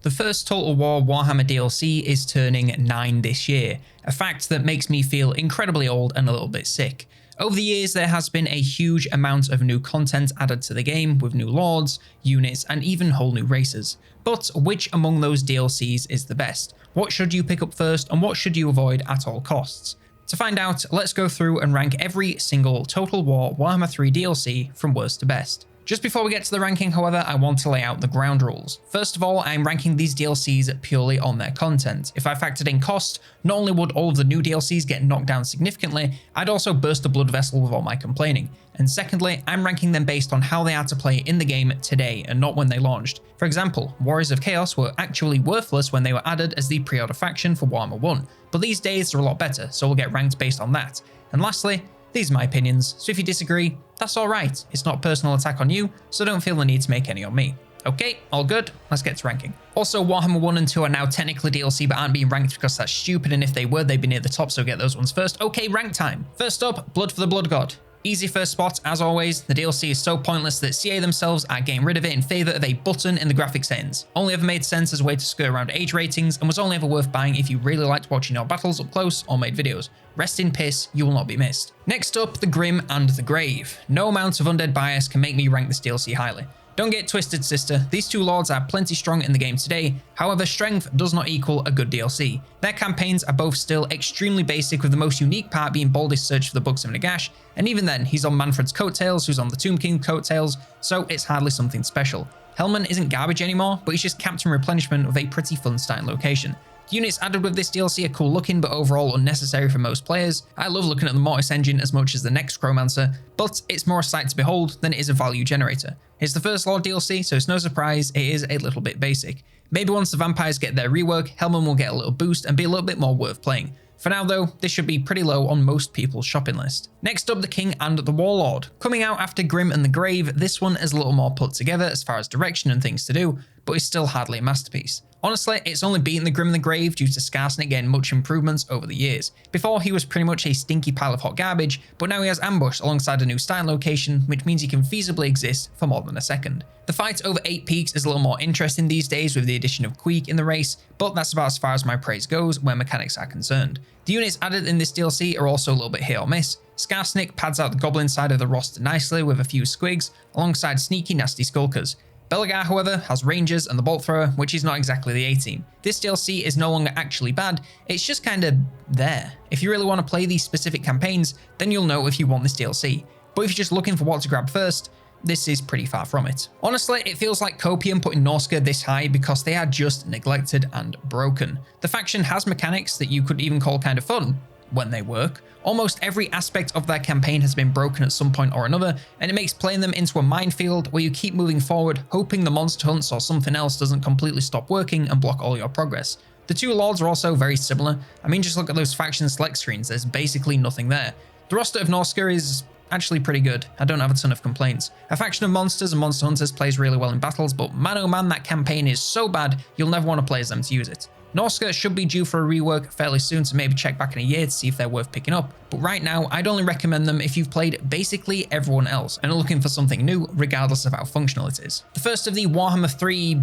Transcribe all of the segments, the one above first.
The first Total War Warhammer DLC is turning 9 this year, a fact that makes me feel incredibly old and a little bit sick. Over the years, there has been a huge amount of new content added to the game, with new lords, units, and even whole new races. But which among those DLCs is the best? What should you pick up first, and what should you avoid at all costs? To find out, let's go through and rank every single Total War Warhammer 3 DLC from worst to best. Just before we get to the ranking, however, I want to lay out the ground rules. First of all, I'm ranking these DLCs purely on their content. If I factored in cost, not only would all of the new DLCs get knocked down significantly, I'd also burst the blood vessel with all my complaining. And secondly, I'm ranking them based on how they are to play in the game today and not when they launched. For example, Warriors of Chaos were actually worthless when they were added as the pre-order faction for Warhammer 1, but these days they're a lot better, so we'll get ranked based on that. And lastly, these are my opinions, so if you disagree, that's alright. It's not a personal attack on you, so don't feel the need to make any on me. Okay, all good, let's get to ranking. Also, Warhammer 1 and 2 are now technically DLC but aren't being ranked because that's stupid, and if they were, they'd be near the top, so get those ones first. Okay, rank time. First up, Blood for the Blood God. Easy first spot, as always. The DLC is so pointless that CA themselves are getting rid of it in favour of a button in the graphic settings. Only ever made sense as a way to skirt around age ratings, and was only ever worth buying if you really liked watching your battles up close or made videos. Rest in piss, you will not be missed. Next up, the Grim and the Grave. No amount of undead bias can make me rank this DLC highly. Don't get twisted, sister, these two lords are plenty strong in the game today, however strength does not equal a good DLC. Their campaigns are both still extremely basic, with the most unique part being Baldy's search for the Books of Nagash, and even then he's on Manfred's coattails, who's on the Tomb King's coattails, so it's hardly something special. Hellman isn't garbage anymore, but he's just Captain Replenishment with a pretty fun starting location. The units added with this DLC are cool looking, but overall unnecessary for most players. I love looking at the Mortis engine as much as the next Chromancer, but it's more a sight to behold than it is a value generator. It's the first Lord DLC, so it's no surprise it is a little bit basic. Maybe once the vampires get their rework, Hellman will get a little boost and be a little bit more worth playing. For now though, this should be pretty low on most people's shopping list. Next up, the King and the Warlord. Coming out after Grim and the Grave, this one is a little more put together as far as direction and things to do, but is still hardly a masterpiece. Honestly, it's only beaten the Grim and the Grave due to Skarsnik getting much improvements over the years. Before, he was pretty much a stinky pile of hot garbage, but now he has Ambush alongside a new starting location, which means he can feasibly exist for more than a second. The fight over 8 peaks is a little more interesting these days with the addition of Queek in the race, but that's about as far as my praise goes where mechanics are concerned. The units added in this DLC are also a little bit hit or miss. Skarsnik pads out the goblin side of the roster nicely with a few squigs, alongside sneaky nasty skulkers. Belagar, however, has Rangers and the Bolt Thrower, which is not exactly the A-team. This DLC is no longer actually bad, it's just kinda there. If you really want to play these specific campaigns, then you'll know if you want this DLC. But if you're just looking for what to grab first, this is pretty far from it. Honestly, it feels like Copium putting Norska this high because they are just neglected and broken. The faction has mechanics that you could even call kind of fun, when they work. Almost every aspect of their campaign has been broken at some point or another, and it makes playing them into a minefield where you keep moving forward, hoping the monster hunts or something else doesn't completely stop working and block all your progress. The two lords are also very similar. I mean, just look at those faction select screens, there's basically nothing there. The roster of Norska is actually pretty good. I don't have a ton of complaints. A faction of monsters and monster hunters plays really well in battles, but man oh man, that campaign is so bad, you'll never want to play as them to use it. Norska should be due for a rework fairly soon, so maybe check back in a year to see if they're worth picking up, but right now I'd only recommend them if you've played basically everyone else and are looking for something new regardless of how functional it is. The first of the Warhammer 3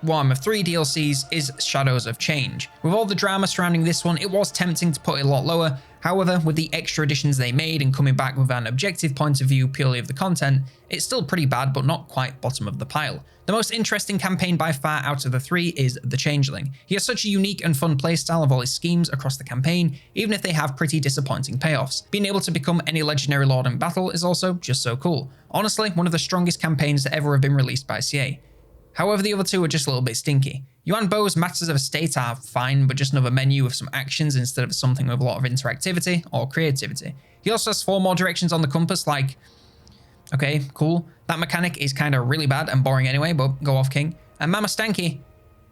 DLCs is Shadows of Change. With all the drama surrounding this one, it was tempting to put it a lot lower. However, with the extra additions they made and coming back with an objective point of view purely of the content, it's still pretty bad but not quite bottom of the pile. The most interesting campaign by far out of the 3 is the Changeling. He has such a unique and fun playstyle of all his schemes across the campaign, even if they have pretty disappointing payoffs. Being able to become any legendary lord in battle is also just so cool. Honestly, one of the strongest campaigns that ever have been released by CA. However, the other two are just a little bit stinky. Yuan Bo's Masters of Estate are fine, but just another menu with some actions instead of something with a lot of interactivity or creativity. He also has 4 more directions on the compass, like, okay, cool. That mechanic is kind of really bad and boring anyway, but go off, King. And Mama Stanky,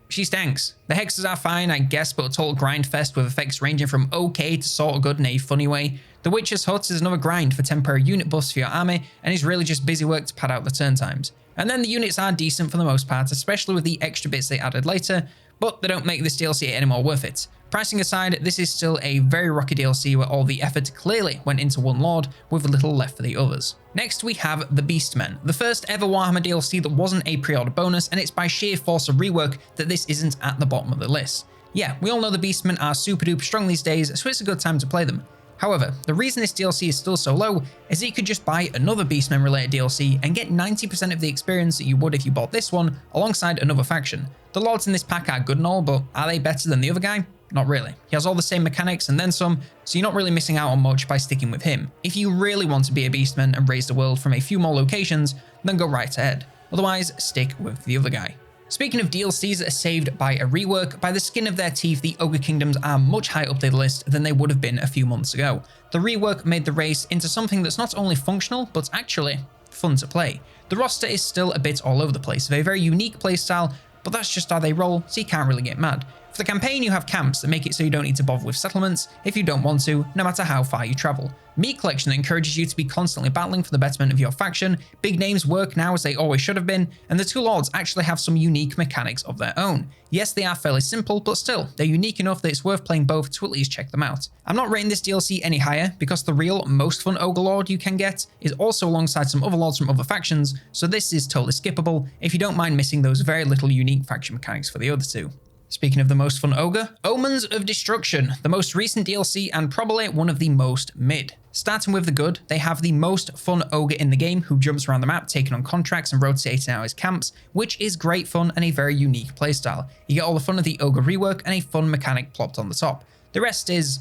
she stanks. The hexes are fine, I guess, but a total grind fest with effects ranging from okay to sort of good in a funny way. The Witcher's Hut is another grind for temporary unit buffs for your army, and is really just busy work to pad out the turn times. And then the units are decent for the most part, especially with the extra bits they added later, but they don't make this DLC any more worth it. Pricing aside, this is still a very rocky DLC where all the effort clearly went into one lord with little left for the others. Next we have the Beastmen, the first ever Warhammer DLC that wasn't a pre-order bonus, and it's by sheer force of rework that this isn't at the bottom of the list. Yeah, we all know the Beastmen are super duper strong these days, so it's a good time to play them. However, the reason this DLC is still so low is that you could just buy another Beastmen related DLC and get 90% of the experience that you would if you bought this one alongside another faction. The lords in this pack are good and all, but are they better than the other guy? Not really. He has all the same mechanics and then some, so you're not really missing out on much by sticking with him. If you really want to be a Beastman and raise the world from a few more locations, then go right ahead. Otherwise, stick with the other guy. Speaking of DLCs that are saved by a rework, by the skin of their teeth, the Ogre Kingdoms are much higher up the list than they would have been a few months ago. The rework made the race into something that's not only functional, but actually fun to play. The roster is still a bit all over the place, with a very unique playstyle, but that's just how they roll, so you can't really get mad. For the campaign, you have camps that make it so you don't need to bother with settlements if you don't want to, no matter how far you travel. Meat collection that encourages you to be constantly battling for the betterment of your faction. Big names work now as they always should have been, and the two lords actually have some unique mechanics of their own. Yes, they are fairly simple, but still, they're unique enough that it's worth playing both to at least check them out. I'm not rating this DLC any higher because the real most fun Ogre Lord you can get is also alongside some other lords from other factions, so this is totally skippable if you don't mind missing those very little unique faction mechanics for the other two. Speaking of the most fun ogre, Omens of Destruction, the most recent DLC and probably one of the most mid. Starting with the good, they have the most fun ogre in the game who jumps around the map taking on contracts and rotating out his camps, which is great fun and a very unique playstyle. You get all the fun of the ogre rework and a fun mechanic plopped on the top. The rest is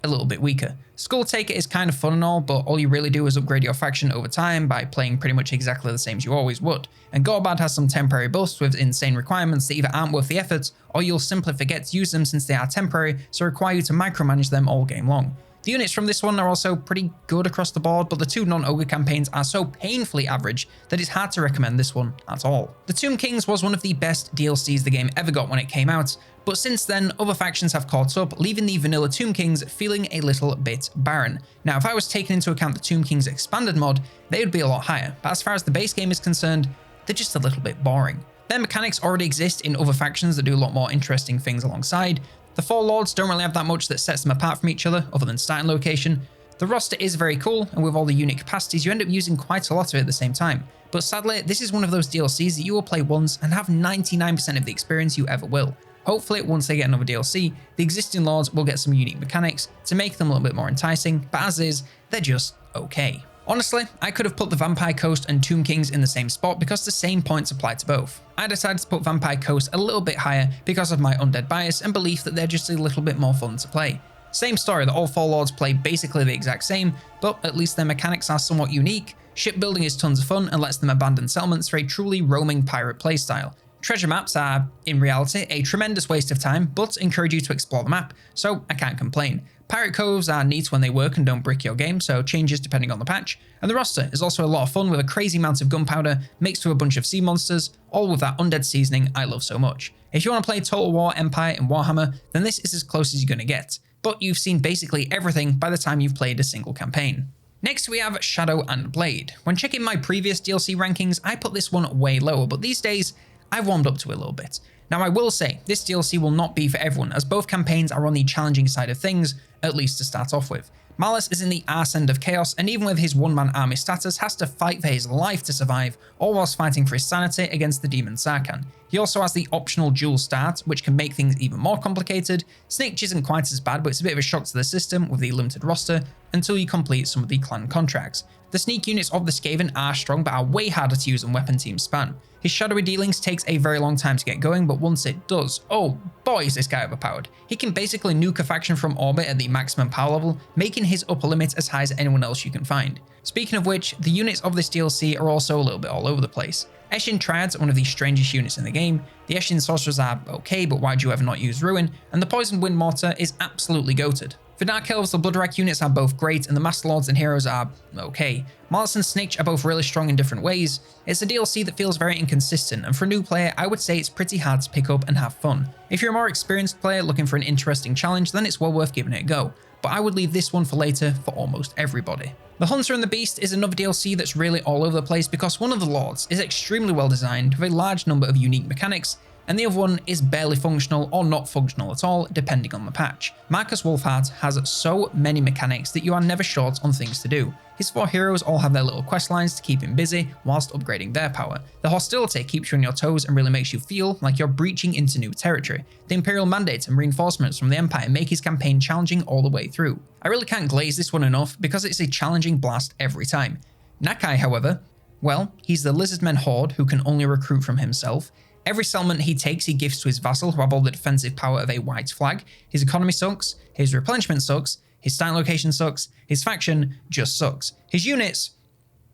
a little bit weaker. Skull Taker is kind of fun and all, but all you really do is upgrade your faction over time by playing pretty much exactly the same as you always would. And Gorbad has some temporary buffs with insane requirements that either aren't worth the effort, or you'll simply forget to use them since they are temporary, so require you to micromanage them all game long. The units from this one are also pretty good across the board, but the two non-ogre campaigns are so painfully average that it's hard to recommend this one at all. The Tomb Kings was one of the best DLCs the game ever got when it came out, but since then, other factions have caught up, leaving the vanilla Tomb Kings feeling a little bit barren. Now, if I was taking into account the Tomb Kings expanded mod, they would be a lot higher, but as far as the base game is concerned, they're just a little bit boring. Their mechanics already exist in other factions that do a lot more interesting things alongside. The four lords don't really have that much that sets them apart from each other, other than starting location. The roster is very cool, and with all the unit capacities, you end up using quite a lot of it at the same time. But sadly, this is one of those DLCs that you will play once and have 99% of the experience you ever will. Hopefully, once they get another DLC, the existing lords will get some unique mechanics to make them a little bit more enticing, but as is, they're just okay. Honestly, I could have put the Vampire Coast and Tomb Kings in the same spot because the same points apply to both. I decided to put Vampire Coast a little bit higher because of my undead bias and belief that they're just a little bit more fun to play. Same story that all four lords play basically the exact same, but at least their mechanics are somewhat unique. Shipbuilding is tons of fun and lets them abandon settlements for a truly roaming pirate playstyle. Treasure maps are, in reality, a tremendous waste of time, but encourage you to explore the map, so I can't complain. Pirate coves are neat when they work and don't brick your game, so changes depending on the patch. And the roster is also a lot of fun with a crazy amount of gunpowder mixed with a bunch of sea monsters, all with that undead seasoning I love so much. If you want to play Total War, Empire, and Warhammer, then this is as close as you're going to get. But you've seen basically everything by the time you've played a single campaign. Next we have Shadow and Blade. When checking my previous DLC rankings, I put this one way lower, but these days, I've warmed up to it a little bit. Now I will say, this DLC will not be for everyone, as both campaigns are on the challenging side of things, at least to start off with. Malice is in the arse end of chaos, and even with his one-man army status, has to fight for his life to survive, all whilst fighting for his sanity against the demon Sarkhan. He also has the optional dual start, which can make things even more complicated. Snitch isn't quite as bad, but it's a bit of a shock to the system with the limited roster, until you complete some of the clan contracts. The sneak units of the Skaven are strong, but are way harder to use than weapon teams span. His shadowy dealings takes a very long time to get going, but once it does, oh boy is this guy overpowered. He can basically nuke a faction from orbit at the maximum power level, making his upper limit as high as anyone else you can find. Speaking of which, the units of this DLC are also a little bit all over the place. Eshin Triads are one of the strangest units in the game, the Eshin Sorcerers are okay, but why'd you ever not use Ruin, and the Poison Wind Mortar is absolutely goated. For Dark Elves, the Bloodwreck units are both great, and the Master Lords and Heroes are okay. Malice and Snitch are both really strong in different ways. It's a DLC that feels very inconsistent, and for a new player, I would say it's pretty hard to pick up and have fun. If you're a more experienced player looking for an interesting challenge, then it's well worth giving it a go, but I would leave this one for later for almost everybody. The Hunter and the Beast is another DLC that's really all over the place because one of the Lords is extremely well designed with a large number of unique mechanics, and the other one is barely functional or not functional at all, depending on the patch. Marcus Wolfhard has so many mechanics that you are never short on things to do. His 4 heroes all have their little quest lines to keep him busy whilst upgrading their power. The hostility keeps you on your toes and really makes you feel like you're breaching into new territory. The Imperial Mandate and reinforcements from the Empire make his campaign challenging all the way through. I really can't glaze this one enough because it's a challenging blast every time. Nakai, however, well, he's the Lizardmen Horde who can only recruit from himself. Every settlement he takes he gifts to his vassal who have all the defensive power of a white flag. His economy sucks, his replenishment sucks, his starting location sucks, his faction just sucks. His units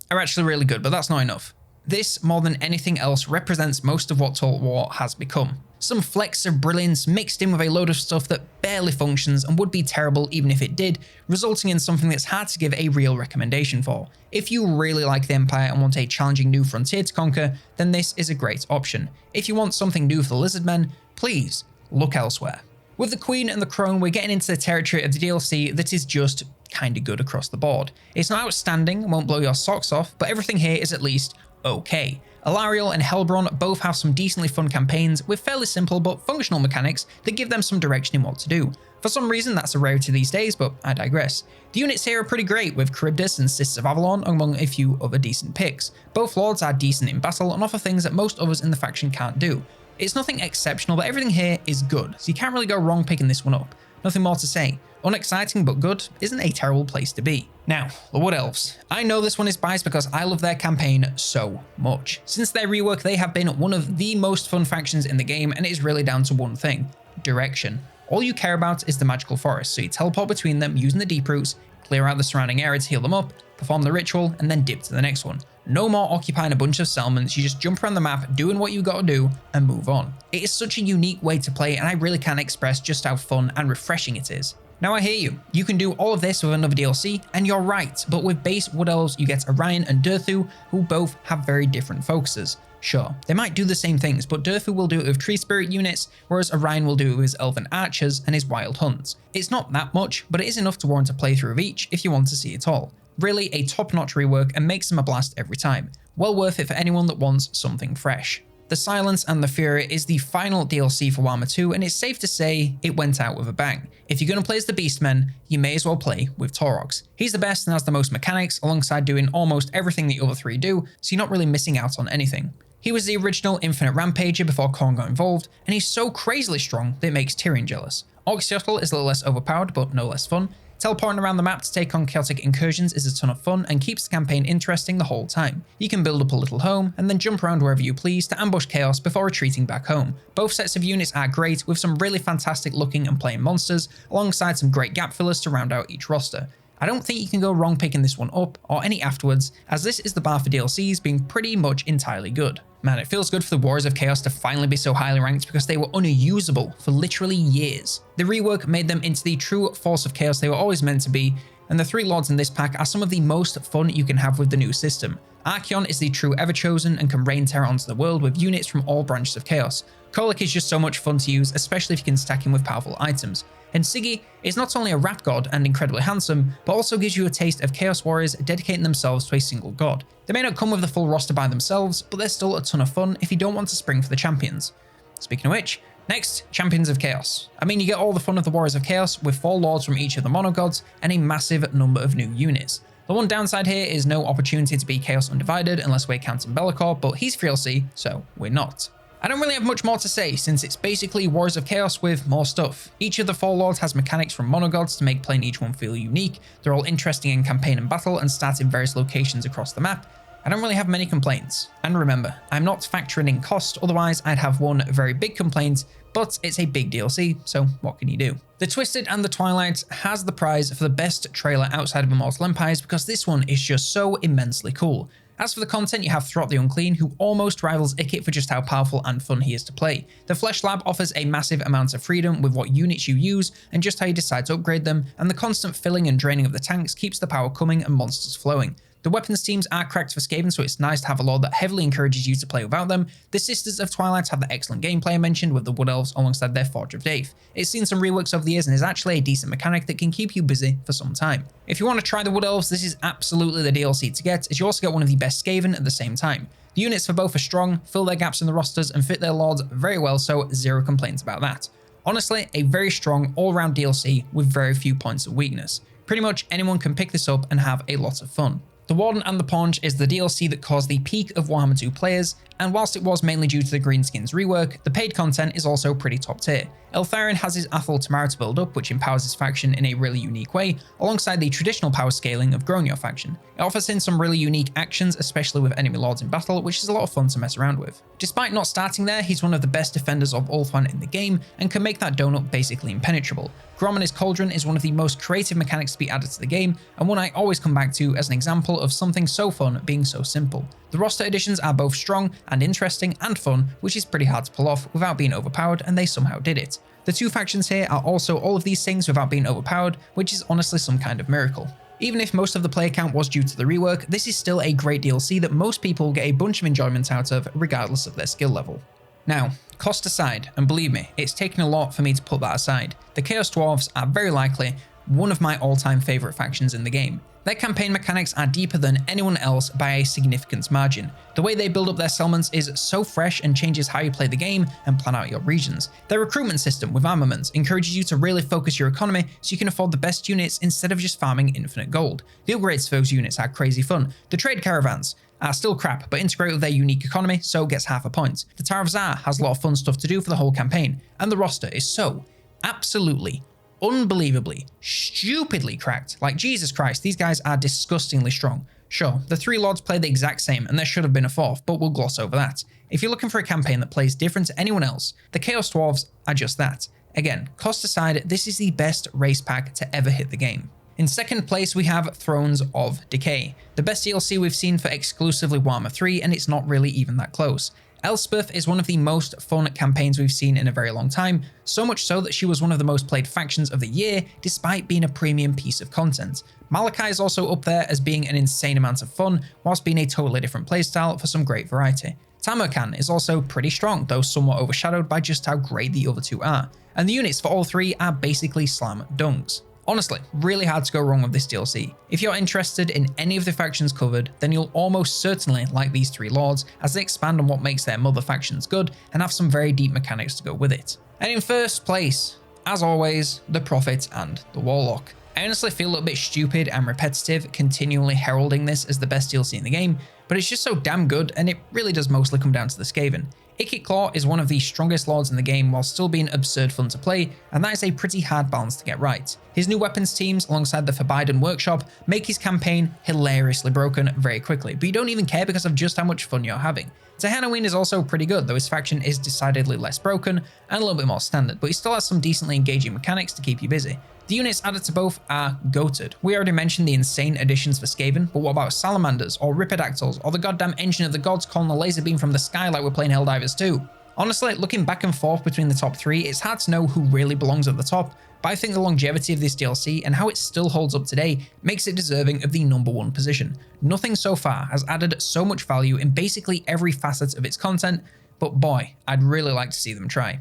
are actually really good, but that's not enough. This, more than anything else, represents most of what Total War has become. Some flecks of brilliance mixed in with a load of stuff that barely functions and would be terrible even if it did, resulting in something that's hard to give a real recommendation for. If you really like the Empire and want a challenging new frontier to conquer, then this is a great option. If you want something new for the Lizardmen, please look elsewhere. With the Queen and the Crone, we're getting into the territory of the DLC that is just kinda good across the board. It's not outstanding and won't blow your socks off, but everything here is at least okay. Alariel and Helbron both have some decently fun campaigns with fairly simple but functional mechanics that give them some direction in what to do. For some reason that's a rarity these days, but I digress. The units here are pretty great, with Charybdis and Sisters of Avalon among a few other decent picks. Both lords are decent in battle and offer things that most others in the faction can't do. It's nothing exceptional, but everything here is good, so you can't really go wrong picking this one up. Nothing more to say. Unexciting but good isn't a terrible place to be. Now, the Wood Elves. I know this one is biased because I love their campaign so much. Since their rework, they have been one of the most fun factions in the game, and it is really down to one thing: direction. All you care about is the magical forest, so you teleport between them using the deep roots, clear out the surrounding area to heal them up, perform the ritual, and then dip to the next one. No more occupying a bunch of settlements, you just jump around the map, doing what you gotta do, and move on. It is such a unique way to play, and I really can't express just how fun and refreshing it is. Now I hear you can do all of this with another DLC, and you're right, but with base Wood Elves you get Orion and Durthu, who both have very different focuses. Sure, they might do the same things, but Durthu will do it with Tree Spirit units, whereas Orion will do it with his Elven Archers and his Wild Hunts. It's not that much, but it is enough to warrant a playthrough of each if you want to see it all. Really a top-notch rework and makes them a blast every time. Well worth it for anyone that wants something fresh. The Silence and the Fury is the final DLC for Warhammer 2, and it's safe to say it went out with a bang. If you're going to play as the Beastmen, you may as well play with Taurox. He's the best and has the most mechanics, alongside doing almost everything the other three do, so you're not really missing out on anything. He was the original Infinite Rampager before Khorne got involved, and he's so crazily strong that it makes Tyrion jealous. Oxyotl is a little less overpowered, but no less fun. Teleporting around the map to take on chaotic incursions is a ton of fun and keeps the campaign interesting the whole time. You can build up a little home and then jump around wherever you please to ambush chaos before retreating back home. Both sets of units are great, with some really fantastic looking and playing monsters, alongside some great gap fillers to round out each roster. I don't think you can go wrong picking this one up, or any afterwards, as this is the bar for DLCs being pretty much entirely good. Man, it feels good for the Warriors of Chaos to finally be so highly ranked because they were unusable for literally years. The rework made them into the true force of chaos they were always meant to be, and the three lords in this pack are some of the most fun you can have with the new system. Archeon is the true Everchosen and can rain terror onto the world with units from all branches of chaos. Kolic is just so much fun to use, especially if you can stack him with powerful items. And Siggy is not only a rat god and incredibly handsome, but also gives you a taste of Chaos Warriors dedicating themselves to a single god. They may not come with the full roster by themselves, but they're still a ton of fun if you don't want to spring for the champions. Speaking of which, next, Champions of Chaos. I mean, you get all the fun of the Warriors of Chaos with 4 lords from each of the monogods and a massive number of new units. The one downside here is no opportunity to be Chaos Undivided unless we're counting Be'lakor, but he's free LC, so we're not. I don't really have much more to say, since it's basically Warriors of Chaos with more stuff. Each of the 4 lords has mechanics from monogods to make playing each one feel unique. They're all interesting in campaign and battle and start in various locations across the map. I don't really have many complaints. And remember, I'm not factoring in cost, otherwise I'd have one very big complaint, but it's a big DLC, so what can you do? The Twisted and the Twilight has the prize for the best trailer outside of Immortal Empires because this one is just so immensely cool. As for the content, you have Throt the Unclean, who almost rivals Ikit for just how powerful and fun he is to play. The Flesh Lab offers a massive amount of freedom with what units you use and just how you decide to upgrade them, and the constant filling and draining of the tanks keeps the power coming and monsters flowing. The weapons teams are cracked for Skaven, so it's nice to have a lord that heavily encourages you to play without them. The Sisters of Twilight have the excellent gameplay I mentioned with the Wood Elves alongside their Forge of Dave. It's seen some reworks over the years and is actually a decent mechanic that can keep you busy for some time. If you want to try the Wood Elves, this is absolutely the DLC to get, as you also get one of the best Skaven at the same time. The units for both are strong, fill their gaps in the rosters, and fit their lords very well, so zero complaints about that. Honestly, a very strong all-round DLC with very few points of weakness. Pretty much anyone can pick this up and have a lot of fun. The Warden and the Paunch is the DLC that caused the peak of Warhammer 2 players, and whilst it was mainly due to the Greenskins rework, the paid content is also pretty top tier. Eltharion has his Athel Tamara to build up, which empowers his faction in a really unique way, alongside the traditional power scaling of growing your faction. It offers in some really unique actions, especially with enemy lords in battle, which is a lot of fun to mess around with. Despite not starting there, he's one of the best defenders of Ulthuan in the game, and can make that donut basically impenetrable. Grom and his Cauldron is one of the most creative mechanics to be added to the game, and one I always come back to as an example of something so fun being so simple. The roster additions are both strong and interesting and fun, which is pretty hard to pull off without being overpowered, and they somehow did it. The two factions here are also all of these things without being overpowered, which is honestly some kind of miracle. Even if most of the player count was due to the rework, this is still a great DLC that most people get a bunch of enjoyment out of regardless of their skill level. Now, cost aside, and believe me, it's taken a lot for me to put that aside, the Chaos Dwarves are very likely one of my all-time favourite factions in the game. Their campaign mechanics are deeper than anyone else by a significant margin. The way they build up their settlements is so fresh and changes how you play the game and plan out your regions. Their recruitment system with armaments encourages you to really focus your economy so you can afford the best units instead of just farming infinite gold. The upgrades for those units are crazy fun. The trade caravans are still crap, but integrate with their unique economy, so gets half a point. The Tower of Zar has a lot of fun stuff to do for the whole campaign, and the roster is so absolutely unbelievably, stupidly cracked. Like, Jesus Christ, these guys are disgustingly strong. Sure, the three lords play the exact same, and there should have been a fourth, but we'll gloss over that. If you're looking for a campaign that plays different to anyone else, the Chaos Dwarves are just that. Again, cost aside, this is the best race pack to ever hit the game. In second place, we have Thrones of Decay, the best DLC we've seen for exclusively Warhammer 3, and it's not really even that close. Elspeth is one of the most fun campaigns we've seen in a very long time, so much so that she was one of the most played factions of the year, despite being a premium piece of content. Malachi is also up there as being an insane amount of fun, whilst being a totally different playstyle for some great variety. Tamerkan is also pretty strong, though somewhat overshadowed by just how great the other two are, and the units for all three are basically slam dunks. Honestly, really hard to go wrong with this DLC. If you're interested in any of the factions covered, then you'll almost certainly like these three lords, as they expand on what makes their mother factions good and have some very deep mechanics to go with it. And in first place, as always, the Prophet and the Warlock. I honestly feel a little bit stupid and repetitive continually heralding this as the best DLC in the game, but it's just so damn good, and it really does mostly come down to the Skaven. Ikit Claw is one of the strongest lords in the game while still being absurd fun to play, and that is a pretty hard balance to get right. His new weapons teams alongside the Forbidden Workshop make his campaign hilariously broken very quickly, but you don't even care because of just how much fun you're having. Tehanawin is also pretty good, though his faction is decidedly less broken and a little bit more standard, but he still has some decently engaging mechanics to keep you busy. The units added to both are goated. We already mentioned the insane additions for Skaven, but what about Salamanders, or Ripperdactyls, or the goddamn Engine of the Gods calling a laser beam from the sky like we're playing Helldivers 2? Honestly, looking back and forth between the top three, it's hard to know who really belongs at the top, but I think the longevity of this DLC and how it still holds up today makes it deserving of the #1 position. Nothing so far has added so much value in basically every facet of its content, but boy, I'd really like to see them try.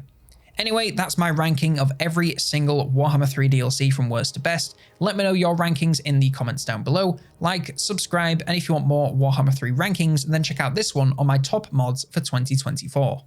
Anyway, that's my ranking of every single Warhammer 3 DLC from worst to best. Let me know your rankings in the comments down below. Like, subscribe, and if you want more Warhammer 3 rankings, then check out this one on my top mods for 2024.